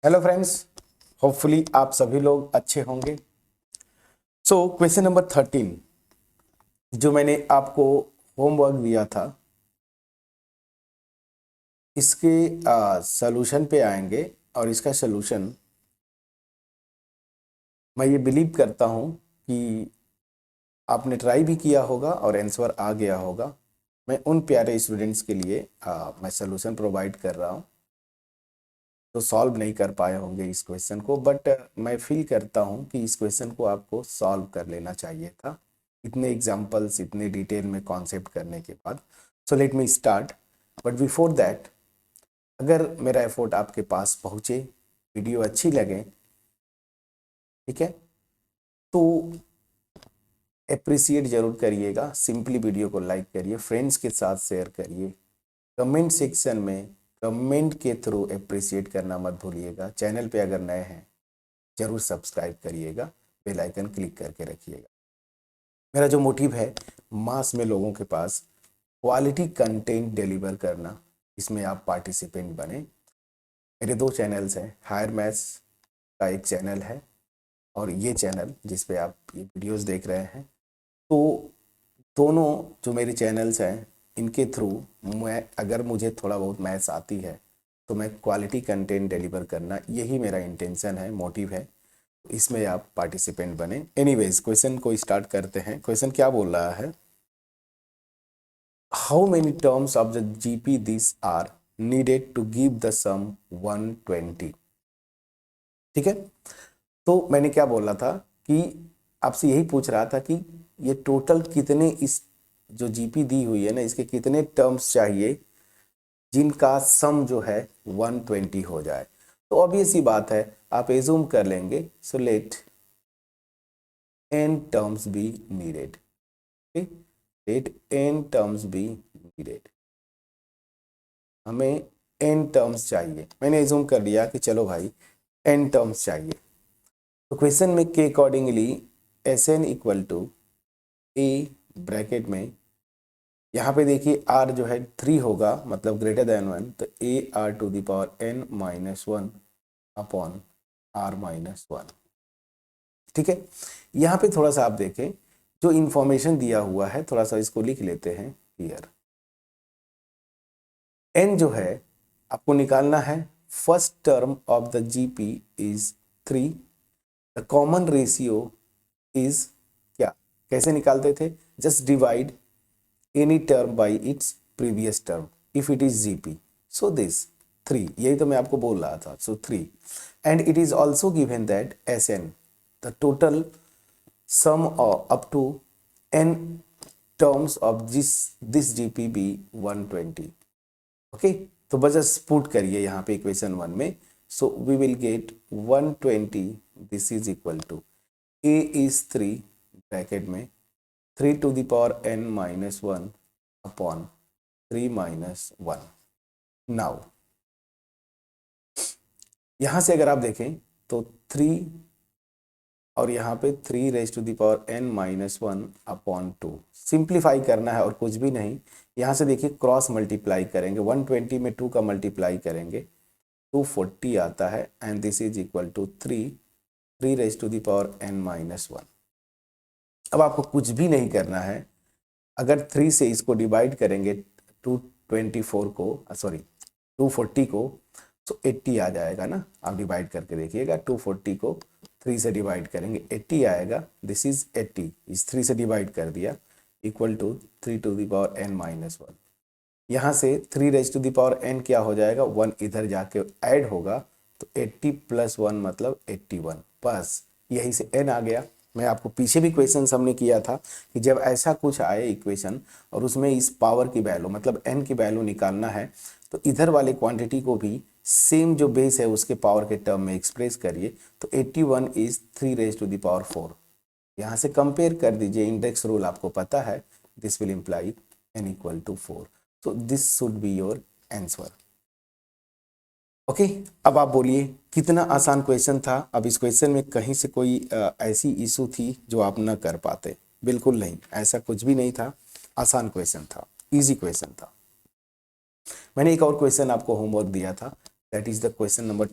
Hello friends, hopefully आप सभी लोग अच्छे होंगे। सो क्वेश्चन नंबर 13 जो मैंने आपको होमवर्क दिया था, इसके सॉल्यूशन पे आएंगे। और इसका सॉल्यूशन मैं ये बिलीव करता हूँ कि आपने ट्राई भी किया होगा और आंसर आ गया होगा। मैं उन प्यारे स्टूडेंट्स के लिए मैं सॉल्यूशन प्रोवाइड कर रहा हूँ तो सॉल्व नहीं कर पाए होंगे इस क्वेश्चन को, बट मैं फील करता हूँ कि इस क्वेश्चन को आपको सॉल्व कर लेना चाहिए था, इतने एग्जाम्पल्स इतने डिटेल में कॉन्सेप्ट करने के बाद। So let me start, but before that, अगर मेरा एफर्ट आपके पास पहुँचे, वीडियो अच्छी लगे, ठीक है, तो अप्रिसिएट जरूर करिएगा। सिंपली वीडियो को लाइक करिए, फ्रेंड्स के साथ शेयर करिए, कमेंट सेक्शन में कमेंट के थ्रू अप्रिसिएट करना मत भूलिएगा। चैनल पे अगर नए हैं जरूर सब्सक्राइब करिएगा, बेल आइकन क्लिक करके रखिएगा। मेरा जो मोटिव है मास में लोगों के पास क्वालिटी कंटेंट डिलीवर करना, इसमें आप पार्टिसिपेंट बने। मेरे दो चैनल्स हैं, हायर मैथ्स का एक चैनल है और ये चैनल जिस पे आप ये वीडियोस देख रहे हैं। तो दोनों जो मेरे चैनल्स हैं, इनके थ्रू मैं, अगर मुझे थोड़ा बहुत मैथ्स आती है तो मैं क्वालिटी कंटेंट डिलीवर करना, यही मेरा इंटेंशन है, मोटिव है। इसमें आप पार्टिसिपेंट बने। एनीवेज, क्वेश्चन को स्टार्ट करते हैं। क्वेश्चन क्या बोल रहा है, how many terms of the GP this are needed to give the sum 120। ठीक है, तो मैंने क्या बोला था कि आपसे यही पूछ रहा था कि ये टोटल कितने, इस जो जीपी दी हुई है ना, इसके कितने टर्म्स चाहिए जिनका सम जो है 120 हो जाए। तो ऑब्वियस सी बात है, आप एज्यूम कर लेंगे, so let n terms be needed। okay? let n terms be needed। हमें n टर्म्स चाहिए। मैंने एज्यूम कर लिया कि चलो भाई n टर्म्स चाहिए। तो क्वेश्चन में के accordingly S N equal to A bracket में, यहाँ पे देखिए r जो है 3 होगा, मतलब ग्रेटर देन 1, तो A are to the power n minus 1 upon r minus 1। ठीक है, यहाँ पे थोड़ा सा आप देखें, जो इंफॉर्मेशन दिया हुआ है थोड़ा सा इसको लिख लेते हैं हियर। n जो है आपको निकालना है, first term of the GP is 3, the common ratio is क्या, कैसे निकालते थे, just divide any term by its previous term if it is GP. So this 3, यही तो मैं आपको बोल रहा था। So 3 and it is also given that S N, the total sum up to n terms of this GP be 120। Okay, तो बस put करिए यहाँ पे इक्वेशन 1 में। So we will get 120, this is equal to a is 3 bracket में 3 to the power n minus 1 upon 3 minus 1। Now यहाँ से अगर आप देखें तो 3 और यहाँ पे 3 raise to the power n minus 1 upon 2, simplify करना है और कुछ भी नहीं। यहाँ से देखिए क्रॉस मल्टीप्लाई करेंगे, 120 में 2 का मल्टीप्लाई करेंगे 240 आता है, and this is equal to 3 raise to the power n minus 1। अब आपको कुछ भी नहीं करना है, अगर 3 से इसको डिवाइड करेंगे 224 को, सॉरी 240 को, तो 80 आ जाएगा ना। आप डिवाइड करके देखिएगा, 240 को 3 से डिवाइड करेंगे 80 आएगा, दिस इज 80, इस 3 से डिवाइड कर दिया, equal to 3 to the power n minus 1। यहाँ से 3 raise to the power n क्या हो जाएगा, 1 इधर जाके ऐड होगा, तो 80 प्लस 1 मतलब 81, बस यही से n आ गया। मैं आपको पीछे भी क्वेश्चन हमने किया था कि जब ऐसा कुछ आए इक्वेशन और उसमें इस पावर की वैल्यू मतलब n की वैल्यू निकालना है, तो इधर वाले क्वांटिटी को भी सेम जो बेस है उसके पावर के टर्म में एक्सप्रेस करिए। तो 81 is 3 raise to the power 4। यहाँ से कंपेयर कर दीजिए, इंडेक्स रूल आपको पता है, this will imply n equal to 4। So this should be your answer. Okay, अब आप बोलिए कितना आसान क्वेश्चन था। अब इस क्वेश्चन में कहीं से कोई ऐसी इशू थी जो आप न कर पाते? बिल्कुल नहीं, ऐसा कुछ भी नहीं था, आसान क्वेश्चन था, इजी क्वेश्चन था। मैंने एक और क्वेश्चन आपको होमवर्क दिया था, that is the question number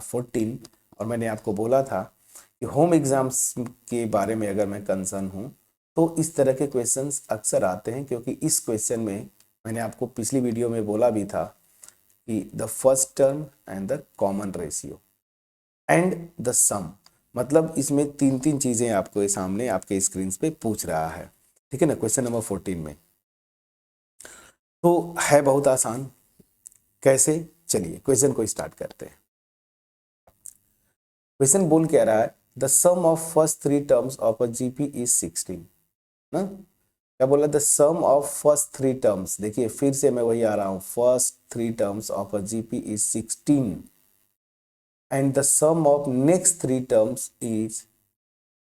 14। और मैंने आपको बोला था कि होम एग्जाम्स के बारे में अगर मैं कंसर्न हूँ तो इस तरह के क्वेश्चंस अक्सर आते हैं, क्योंकि इस क्वेश्चन में मैंने आपको पिछली वीडियो में बोला भी था कि the first term and the common ratio and the sum, मतलब इसमें तीन तीन चीजें आपको सामने आपके स्क्रीन पे पूछ रहा है। ठीक है ना, क्वेश्चन नंबर 14 में तो है बहुत आसान। कैसे, चलिए क्वेश्चन को स्टार्ट करते हैं। क्वेश्चन बोल क्या रहा है, the sum of first three terms of a GP is 16 ना। क्या बोला, the sum of first three terms, देखिए फिर से मैं वही आ रहा हूं, first three terms of a GP is 16 and the sum of next three terms is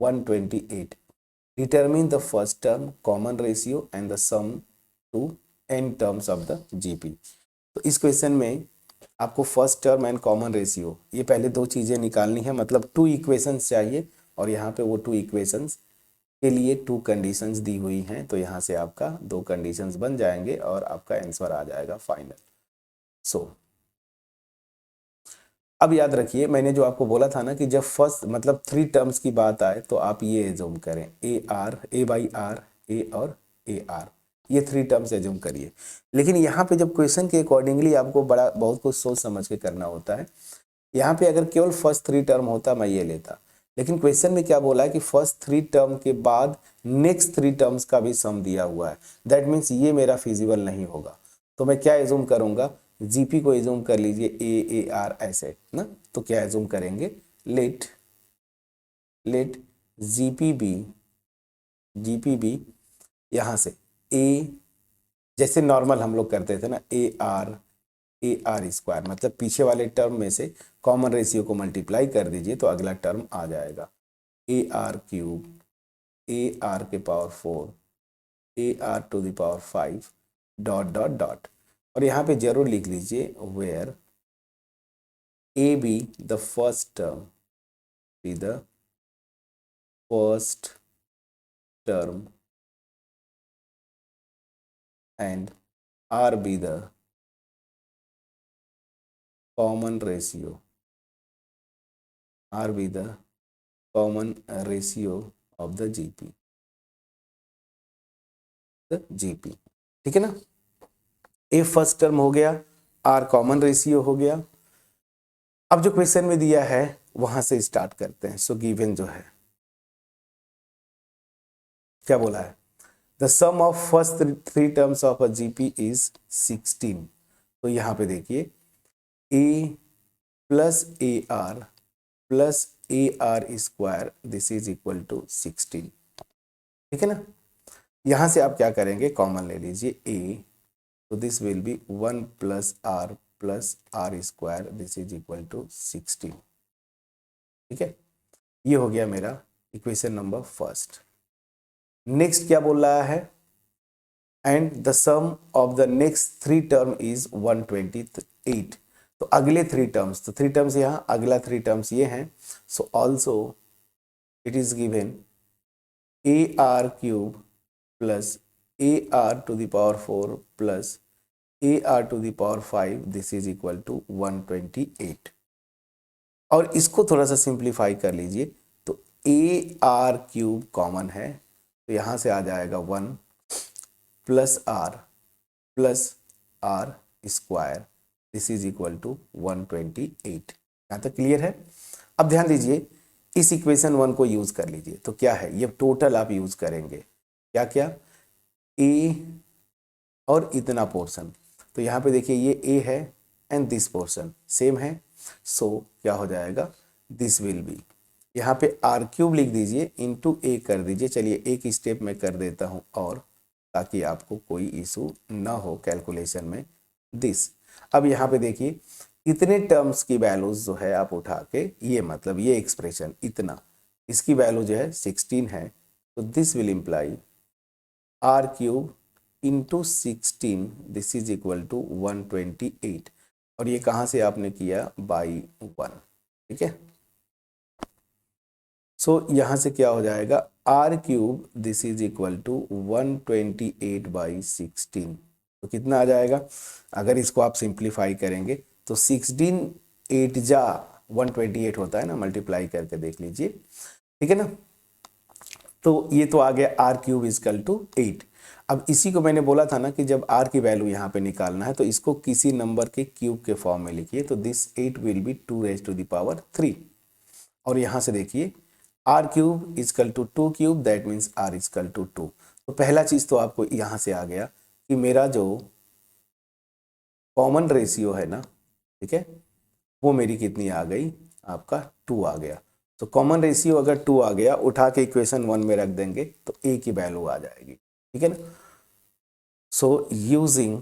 128. Determine the first term, common ratio and the sum to n terms of the GP। तो इस क्वेश्चन में आपको first term and common ratio, ये पहले दो चीज़ें निकालनी है, मतलब टू इक्वेशंस चाहिए, और यहाँ पे वो टू इक्वेशंस के लिए टू कंडीशंस दी हुई हैं, तो यहाँ से आपका दो कंडीशंस बन जाएंगे और आपका आंसर आ जाएगा फाइनल। सो अब याद रखिए, मैंने जो आपको बोला था ना कि जब फर्स्ट मतलब थ्री टर्म्स की बात आए तो आप ये एज्यूम करें, a r, a by r, a और ए आर, ये थ्री टर्म्स एज्यूम करिए। लेकिन यहाँ पे जब क्वेश्चन के अकॉर्डिंगली आपको बड़ा बहुत कुछ सोच समझ के करना होता है। यहाँ पे अगर केवल फर्स्ट थ्री टर्म होता मैं ये लेता, लेकिन क्वेश्चन में क्या बोला है कि फर्स्ट थ्री टर्म के बाद नेक्स्ट थ्री टर्म्स का भी सम दिया हुआ है। दैट मीन्स ये मेरा फिजिबल नहीं होगा, तो मैं क्या एज्यूम करूंगा, जीपी को एज्यूम कर लीजिए ए आर ऐसे ना। तो क्या एज्यूम करेंगे, लेट जीपी बी यहाँ से ए, जैसे नॉर्मल हम लोग करते थे ना, ए आर स्क्वायर, मतलब पीछे वाले टर्म में से कॉमन रेशियो को मल्टीप्लाई कर दीजिए तो अगला टर्म आ जाएगा, a are cube, a r के power 4, a are to the power 5 dot dot dot. और यहाँ पे जरूर लिख लीजिए where a be the first term, be the first term and R be the common ratio, R be the common ratio of the GP, ठीक है ना। ए first term हो गया, आर कॉमन रेशियो हो गया। अब जो क्वेश्चन में दिया है वहां से स्टार्ट करते हैं। सो गिवन जो है क्या बोला है, the sum of first three terms of a GP is 16। तो यहां पे देखिए a plus A r plus A r square this is equal to 16, ठीक है ना। यहां से आप क्या करेंगे, कॉमन ले लीजिए ए, तो this will be 1 plus R square this is equal to 16, ठीक है। ये हो गया मेरा इक्वेशन नंबर फर्स्ट। नेक्स्ट क्या बोल रहा है, and the sum of the next three term is 128। तो अगले थ्री टर्म्स, तो थ्री टर्म्स यहाँ, अगला थ्री टर्म्स ये हैं। So also it is given A are cube plus A R to the power 4 plus A R to the power 5 this is equal to 128। और इसको थोड़ा सा सिंप्लीफाई कर लीजिए, तो ए आर क्यूब कॉमन है, तो यहाँ से आ जाएगा 1 plus R square this is equal to 128। यहाँ तक क्लियर है। अब ध्यान दीजिए, इस इक्वेशन 1 को यूज कर लीजिए। तो क्या है, ये टोटल आप यूज करेंगे, क्या क्या, ए और इतना पोर्शन। तो यहाँ पे देखिए ये ए है एंड दिस पोर्शन सेम है, सो क्या हो जाएगा, दिस विल बी, यहाँ पे आर क्यूब लिख दीजिए इंटू ए कर दीजिए। चलिए एक स्टेप में कर देता हूँ और, ताकि आपको कोई इशू ना हो कैलकुलेशन में, दिस। अब यहाँ पे देखिए इतने टर्म्स की वैल्यूज जो है आप उठा के, ये मतलब ये एक्सप्रेशन इतना, इसकी वैल्यू जो है 16 है, तो this will imply R cube into 16 this is equal to 128। और ये कहाँ से आपने किया, बाई 1, ठीक है। सो यहाँ से क्या हो जाएगा, R cube this is equal to 128 by 16। तो कितना आ जाएगा, अगर इसको आप सिंप्लीफाई करेंगे तो 16 8 जा 128 होता है ना, मल्टीप्लाई करके देख लीजिए, ठीक है ना। तो ये तो आ गया आर क्यूब इजकल टू 8। अब इसी को मैंने बोला था ना कि जब आर की वैल्यू यहाँ पे निकालना है तो इसको किसी नंबर के क्यूब के फॉर्म में लिखिए, तो this 8 will be 2 raise to the power 3। और यहाँ से देखिए R cube is equal to 2 cube, that means R is equal to 2। तो पहला चीज़ तो आपको यहाँ से आ गया कि मेरा जो कॉमन रेशियो है ना, ठीक है, वो मेरी कितनी आ गई, आपका 2 आ गया। तो कॉमन रेशियो अगर 2 आ गया, उठा के इक्वेशन 1 में रख देंगे तो ए की वैल्यू आ जाएगी, ठीक है ना। So using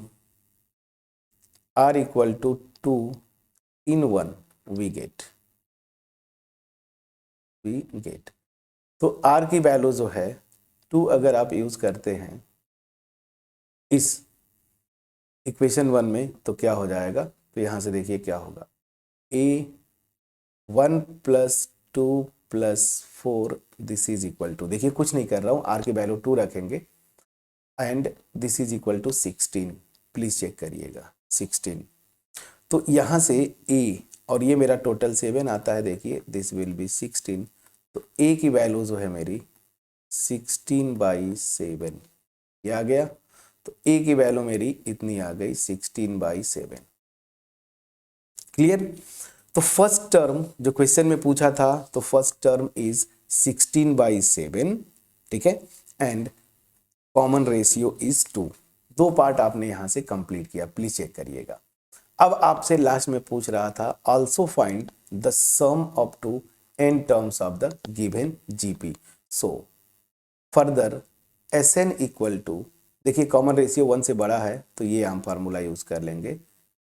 R equal to 2 in 1 we get तो आर की वैल्यू जो है 2 अगर आप यूज करते हैं इस इक्वेशन 1 में तो क्या हो जाएगा, तो यहाँ से देखिए क्या होगा, A 1 plus 2 plus 4 this is equal to, देखिए कुछ नहीं कर रहा हूँ, आर की वैल्यू 2 रखेंगे and this is equal to 16, please check करिएगा 16। तो यहाँ से ए और ये मेरा टोटल 7 आता है, देखिए दिस विल बी 16। तो ए की वैल्यू जो है मेरी 16/7 ये आ गया। तो ए की वैल्यू मेरी इतनी आ गई 16/7। क्लियर। तो फर्स्ट टर्म जो क्वेश्चन में पूछा था, तो फर्स्ट टर्म इज 16/7, ठीक है, एंड कॉमन रेशियो इज 2। दो पार्ट आपने यहां से कंप्लीट किया, प्लीज चेक करिएगा। अब आपसे लास्ट में पूछ रहा था also find the sum of to n terms of the given GP. So further Sn equal to, देखिए कॉमन रेशियो 1 से बड़ा है तो ये हम फार्मूला यूज कर लेंगे,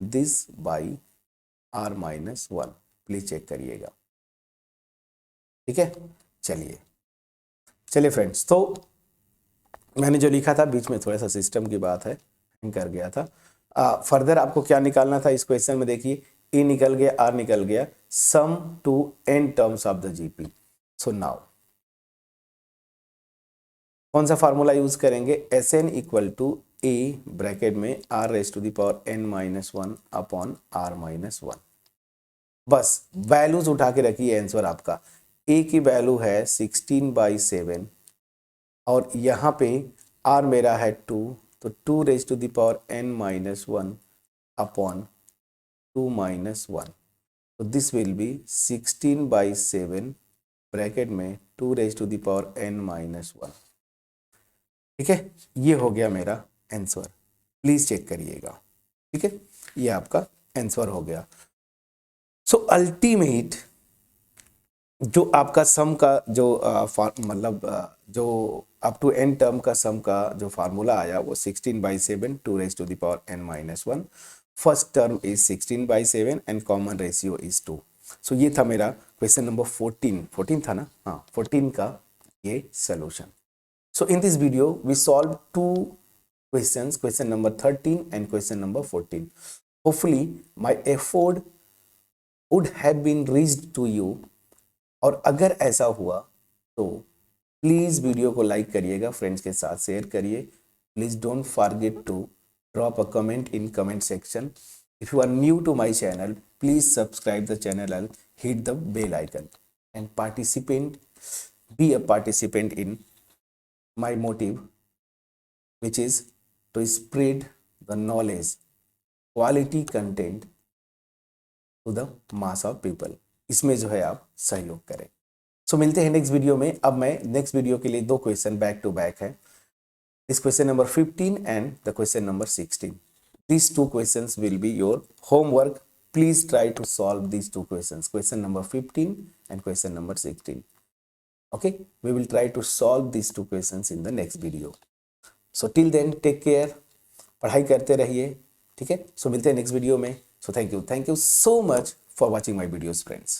this by r-1, please check करिएगा, ठीक है। चलिए फ्रेंड्स, तो मैंने जो लिखा था बीच में थोड़ा सा सिस्टम की बात है, हैंग कर गया था। फर्दर आपको क्या निकालना था इस क्वेश्चन में, देखिए ए निकल गया, आर निकल गया, sum to n terms of the GP. So now कौन सा फार्मूला यूज करेंगे, Sn equal to A bracket में r raise to the power n-1 upon r-1। बस वैल्यूज उठा के रखिए, आंसर आपका a की वैल्यू है 16/7 और यहाँ पे r मेरा है 2, तो 2 raise to the power n-1 upon 2-1। तो दिस विल बी 16/7 ब्रैकेट में 2 raise to the power n-1, ठीक है। ये हो गया मेरा आंसर, प्लीज चेक करिएगा, ठीक है, ये आपका आंसर हो गया। सो अल्टीमेट जो आपका सम का जो मतलब जो अप टू n टर्म का सम का जो फार्मूला आया वो 16/7 2 raise to the power n-1। First term is 16/7 and common ratio is 2। So ये था मेरा क्वेश्चन नंबर 14 था ना, हाँ 14 का ये solution. So in this video we solved two questions, question number 13 and question number 14. Hopefully my effort would have been reached to you, और अगर ऐसा हुआ तो प्लीज वीडियो को लाइक करिएगा, फ्रेंड्स के साथ शेयर करिए। Please don't forget to drop a comment in comment section. If you are new to my channel please subscribe the channel and hit the bell icon and participant, be a participant in my motive, which is to spread the knowledge, quality content to the mass of people। इसमें जो है आप सहयोग करें। सो मिलते हैं next video में। अब मैं नेक्स्ट वीडियो के लिए दो क्वेश्चन बैक टू बैक है, इस question number 15 and the question number 16। These two questions will be your homework. Please try to solve these two questions, question number 15 and question number 16. Okay, we will try to solve these two questions in the next video. So till then take care, पढ़ाई करते रहिए, ठीक है। सो मिलते हैं next video में। So thank you so much for watching my videos, friends.